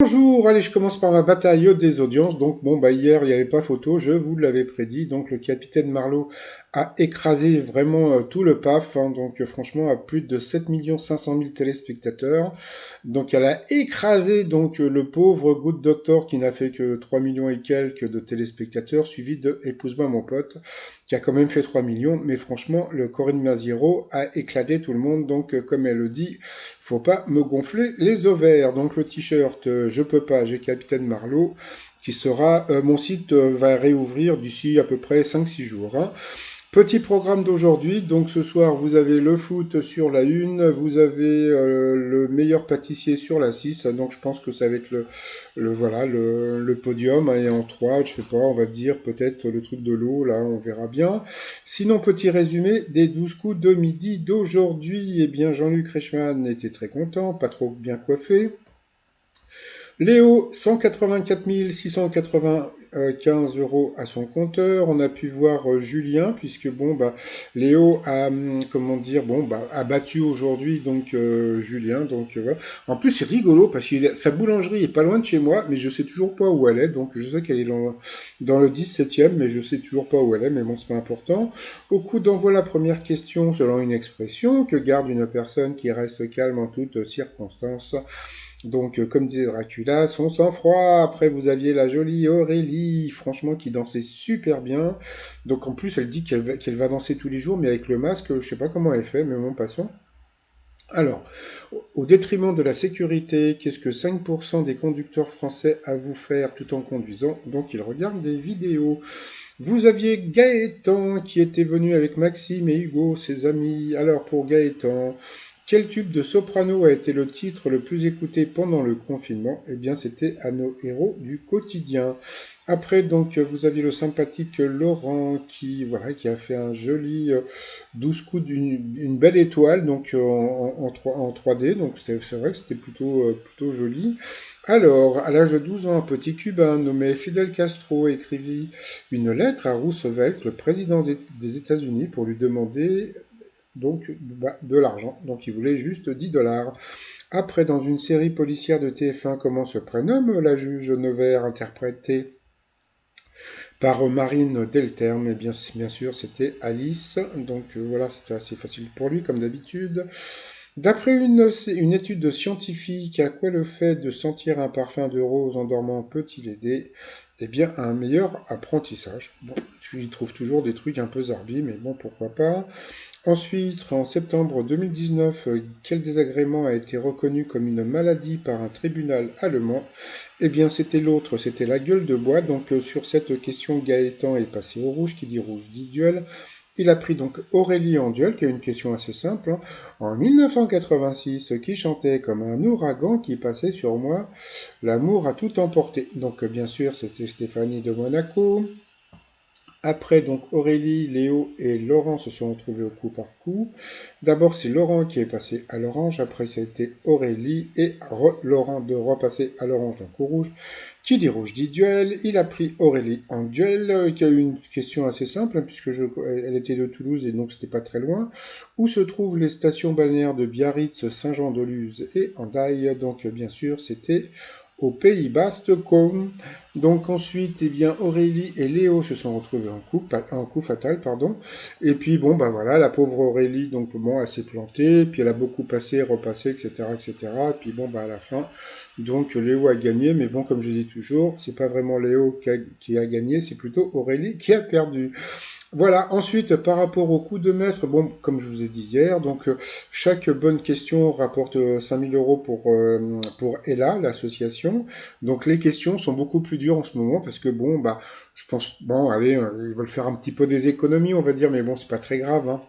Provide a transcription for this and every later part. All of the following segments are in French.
Bonjour, allez, je commence par ma bataille des audiences. Donc, bon, bah, hier, il n'y avait pas photo, je vous l'avais prédit. Donc, le capitaine Marlowe a écrasé vraiment tout le PAF. Donc, franchement, à plus de 7 500 000 téléspectateurs. Donc, elle a écrasé donc le pauvre Good Doctor qui n'a fait que 3 millions et quelques de téléspectateurs, suivi de Épouse-moi mon pote, qui a quand même fait 3 millions. Mais franchement, le Corinne Maziero a éclaté tout le monde. Donc, comme elle le dit, faut pas me gonfler les ovaires. Donc le t-shirt, je peux pas, j'ai Capitaine Marlowe, qui sera, mon site va réouvrir d'ici à peu près 5 6 jours, hein. Petit programme d'aujourd'hui, donc ce soir vous avez le foot sur la 1, vous avez le meilleur pâtissier sur la 6, donc je pense que ça va être voilà, le podium, hein, et en 3, je sais pas, on va dire peut-être le truc de l'eau, là on verra bien. Sinon, petit résumé des 12 coups de midi d'aujourd'hui, eh bien Jean-Luc Reichmann était très content, pas trop bien coiffé. Léo, 184 695 euros à son compteur. On a pu voir Julien, puisque bon, bah, Léo a, comment dire, bon, bah, a battu aujourd'hui donc Julien. Donc voilà. En plus, c'est rigolo parce que sa boulangerie est pas loin de chez moi, mais je sais toujours pas où elle est. Donc je sais qu'elle est dans le 17e, mais je sais toujours pas où elle est. Mais bon, c'est pas important. Au coup d'envoi, la première question selon une expression que garde une personne qui reste calme en toutes circonstances. Donc, comme disait Dracula, son sang-froid. Après, vous aviez la jolie Aurélie, franchement, qui dansait super bien. Donc, en plus, elle dit qu'elle va danser tous les jours, mais avec le masque, je sais pas comment elle fait, mais bon, passons. Alors, au détriment de la sécurité, qu'est-ce que 5% des conducteurs français avouent faire tout en conduisant? Donc, ils regardent des vidéos. Vous aviez Gaëtan qui était venu avec Maxime et Hugo, ses amis. Alors, pour Gaëtan, quel tube de soprano a été le titre le plus écouté pendant le confinement? Eh bien, c'était À nos héros du quotidien. Après, donc, vous aviez le sympathique Laurent qui, voilà, qui a fait un joli 12 coups d'une belle étoile, donc en 3D. Donc, c'est vrai que c'était plutôt joli. Alors, à l'âge de 12 ans, un petit Cubain nommé Fidel Castro écrivit une lettre à Roosevelt, le président des États-Unis, pour lui demander donc bah, de l'argent. Donc il voulait juste 10 dollars. Après, dans une série policière de TF1, comment se prénomme la juge Nevers, interprétée par Marine Delterme? Et bien sûr, c'était Alice. Donc voilà, c'était assez facile pour lui, comme d'habitude. D'après une étude scientifique, à quoi le fait de sentir un parfum de rose en dormant peut-il aider? Eh bien, à un meilleur apprentissage. Bon, tu y trouves toujours des trucs un peu zarbi, mais bon, pourquoi pas. Ensuite, en septembre 2019, quel désagrément a été reconnu comme une maladie par un tribunal allemand? Eh bien, c'était l'autre, c'était la gueule de bois. Donc, sur cette question, Gaëtan est passé au rouge, qui dit rouge dit duel. Il a pris donc Aurélie en duel, qui est une question assez simple, hein. En 1986, qui chantait comme un ouragan qui passait sur moi, l'amour a tout emporté. Donc, bien sûr, c'était Stéphanie de Monaco. Après, donc Aurélie, Léo et Laurent se sont retrouvés au coup par coup. D'abord, c'est Laurent qui est passé à l'orange. Après, ça a été Aurélie et Laurent de repasser à l'orange, donc au rouge. Qui dit rouge dit duel. Il a pris Aurélie en duel, qui a eu une question assez simple, hein, puisque elle était de Toulouse et donc c'était pas très loin. Où se trouvent les stations balnéaires de Biarritz, Saint-Jean-de-Luz et Hendaye? Donc, bien sûr, c'était au Pays-Bas, Stockholm. Donc ensuite, eh bien, Aurélie et Léo se sont retrouvés en coup fatal, pardon. Et puis bon, bah voilà, la pauvre Aurélie, donc bon, elle s'est plantée, puis elle a beaucoup passé, repassé, etc., etc. Et puis bon, bah à la fin, donc Léo a gagné, mais bon, comme je dis toujours, c'est pas vraiment Léo qui a gagné, c'est plutôt Aurélie qui a perdu. Voilà, ensuite, par rapport au coût de maître, bon, comme je vous ai dit hier, donc chaque bonne question rapporte 5 000 euros pour Ella, l'association. Donc les questions sont beaucoup plus dures en ce moment parce que bon, bah, je pense, bon, allez, ils veulent faire un petit peu des économies, on va dire, mais bon, c'est pas très grave, hein.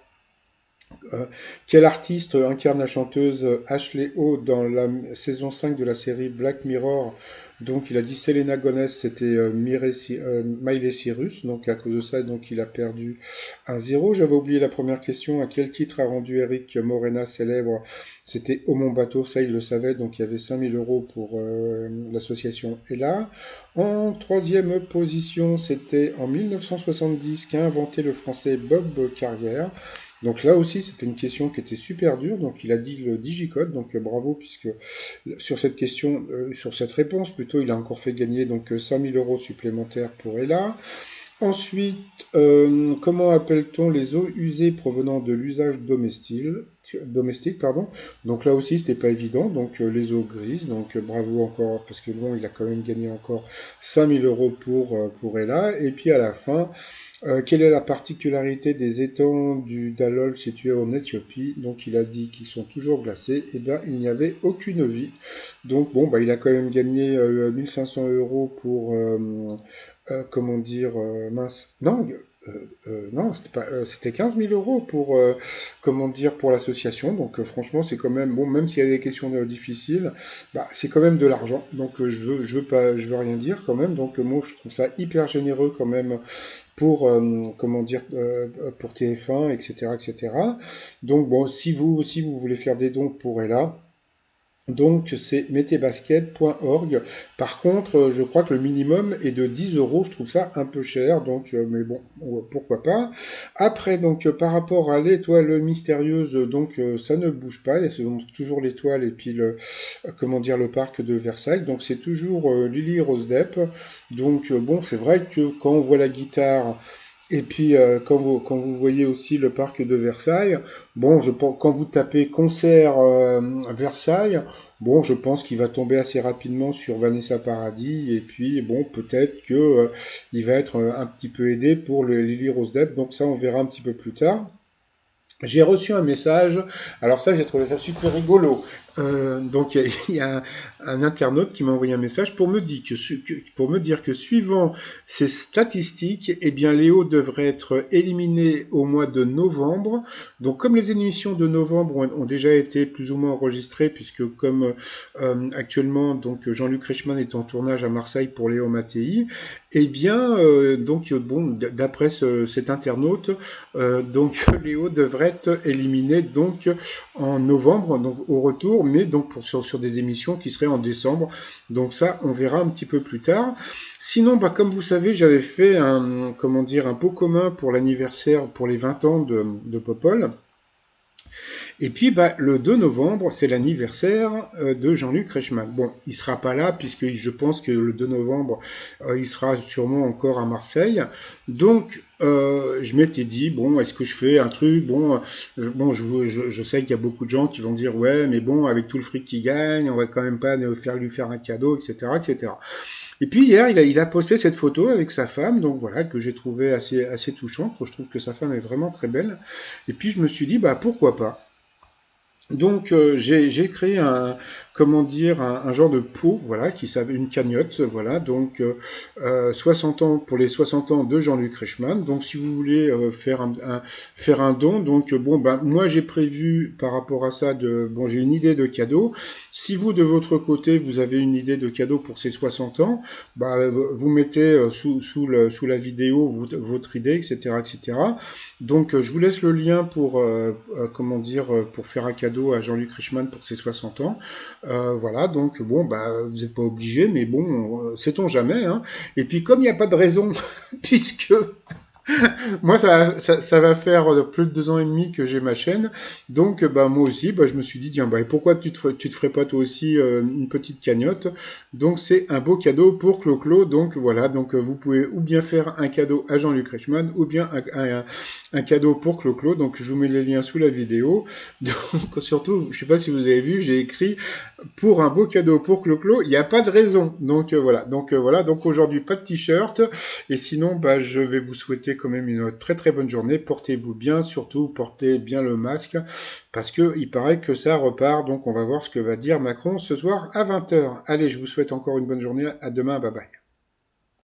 Euh, Quel artiste incarne la chanteuse Ashley O dans la saison 5 de la série Black Mirror? Donc il a dit Selena Gomez, c'était Miley Cyrus, donc à cause de ça, donc il a perdu 1-0. J'avais oublié la première question, à quel titre a rendu Eric Morena célèbre? C'était Au mon bateau, ça il le savait, donc il y avait 5000 euros pour l'association Ella. En troisième position, c'était en 1970 qu'a inventé le français Bob Carrière. Donc là aussi, c'était une question qui était super dure. Donc il a dit le digicode. Donc bravo, puisque sur cette question, sur cette réponse plutôt, il a encore fait gagner donc 5000 euros supplémentaires pour Ella. Ensuite, comment appelle-t-on les eaux usées provenant de l'usage domestique, pardon. Donc là aussi, c'était pas évident. Donc les eaux grises. Donc bravo encore, parce que bon, il a quand même gagné encore 5000 euros pour Ella. Et puis à la fin, quelle est la particularité des étangs du Dalol situés en Éthiopie? Donc il a dit qu'ils sont toujours glacés. Et bien, il n'y avait aucune vie. Donc bon, bah, il a quand même gagné 1500 euros pour, comment dire, mince, non, non, c'était pas, c'était 15 000 euros pour, comment dire, pour l'association. Donc franchement, c'est quand même bon, même s'il y a des questions difficiles, bah, c'est quand même de l'argent. Donc je veux pas, je veux rien dire quand même. Donc moi, je trouve ça hyper généreux quand même pour, comment dire, pour TF1, etc., etc. Donc bon, si vous voulez faire des dons pour Ella. Donc c'est mettezbasket.org. Par contre, je crois que le minimum est de 10 euros. Je trouve ça un peu cher, donc mais bon, pourquoi pas. Après, donc par rapport à l'étoile mystérieuse, donc ça ne bouge pas. C'est donc toujours l'étoile et puis le comment dire le parc de Versailles. Donc c'est toujours Lily Rose Depp. Donc bon, c'est vrai que quand on voit la guitare et puis quand vous voyez aussi le parc de Versailles, bon, quand vous tapez concert Versailles, bon, je pense qu'il va tomber assez rapidement sur Vanessa Paradis et puis bon, peut-être que il va être un petit peu aidé pour le Lily Rose Depp. Donc ça, on verra un petit peu plus tard. J'ai reçu un message, alors ça j'ai trouvé ça super rigolo. Donc il y a un internaute qui m'a envoyé un message pour me dire pour me dire que suivant ces statistiques, eh bien Léo devrait être éliminé au mois de novembre. Donc comme les émissions de novembre ont déjà été plus ou moins enregistrées, puisque comme actuellement donc Jean-Luc Reichmann est en tournage à Marseille pour Léo Mattei, eh bien donc bon d'après cet internaute, donc Léo devrait être éliminé donc en novembre, donc au retour, mais donc sur des émissions qui seraient en décembre. Donc ça, on verra un petit peu plus tard. Sinon, bah, comme vous savez, j'avais fait un, comment dire, un pot commun pour l'anniversaire, pour les 20 ans de Popol. Et puis, bah, le 2 novembre, c'est l'anniversaire de Jean-Luc Reichmann. Bon, il sera pas là, puisque je pense que le 2 novembre, il sera sûrement encore à Marseille. Donc, je m'étais dit, bon, est-ce que je fais un truc? Bon, je sais qu'il y a beaucoup de gens qui vont dire, ouais, mais bon, avec tout le fric qu'il gagne, on va quand même pas lui faire un cadeau, etc., etc. Et puis hier, il a posté cette photo avec sa femme, donc voilà, que j'ai trouvé assez touchante. Je trouve que sa femme est vraiment très belle. Et puis je me suis dit, bah pourquoi pas? Donc j'ai créé un comment dire un genre de pot voilà qui s'appelle une cagnotte voilà donc 60 ans pour les 60 ans de Jean-Luc Reichmann. Donc si vous voulez faire un don donc bon ben moi j'ai prévu par rapport à ça de bon j'ai une idée de cadeau. Si vous de votre côté vous avez une idée de cadeau pour ces 60 ans, bah vous mettez sous la vidéo votre idée etc. Donc je vous laisse le lien pour comment dire pour faire un cadeau à Jean-Luc Reichmann pour ses 60 ans. Voilà, donc bon bah vous n'êtes pas obligé, mais bon, sait-on jamais, hein. Et puis comme il n'y a pas de raison, puisque moi, ça va faire plus de 2 ans et demi que j'ai ma chaîne. Donc, bah, moi aussi, bah, je me suis dit, tiens, bah, pourquoi tu te ferais pas toi aussi une petite cagnotte? Donc, c'est un beau cadeau pour Clo-Clo. Donc, voilà. Donc, vous pouvez ou bien faire un cadeau à Jean-Luc Reichmann ou bien un cadeau pour Clo-Clo. Donc, je vous mets les liens sous la vidéo. Donc, surtout, je sais pas si vous avez vu, j'ai écrit pour un beau cadeau pour Clo-Clo. Il n'y a pas de raison. Donc, voilà. Donc, voilà. Donc, aujourd'hui, pas de t-shirt. Et sinon, bah, je vais vous souhaiter quand même une très très bonne journée. Portez-vous bien, surtout portez bien le masque, parce que il paraît que ça repart. Donc on va voir ce que va dire Macron ce soir à 20 h. Allez, je vous souhaite encore une bonne journée. À demain, bye bye.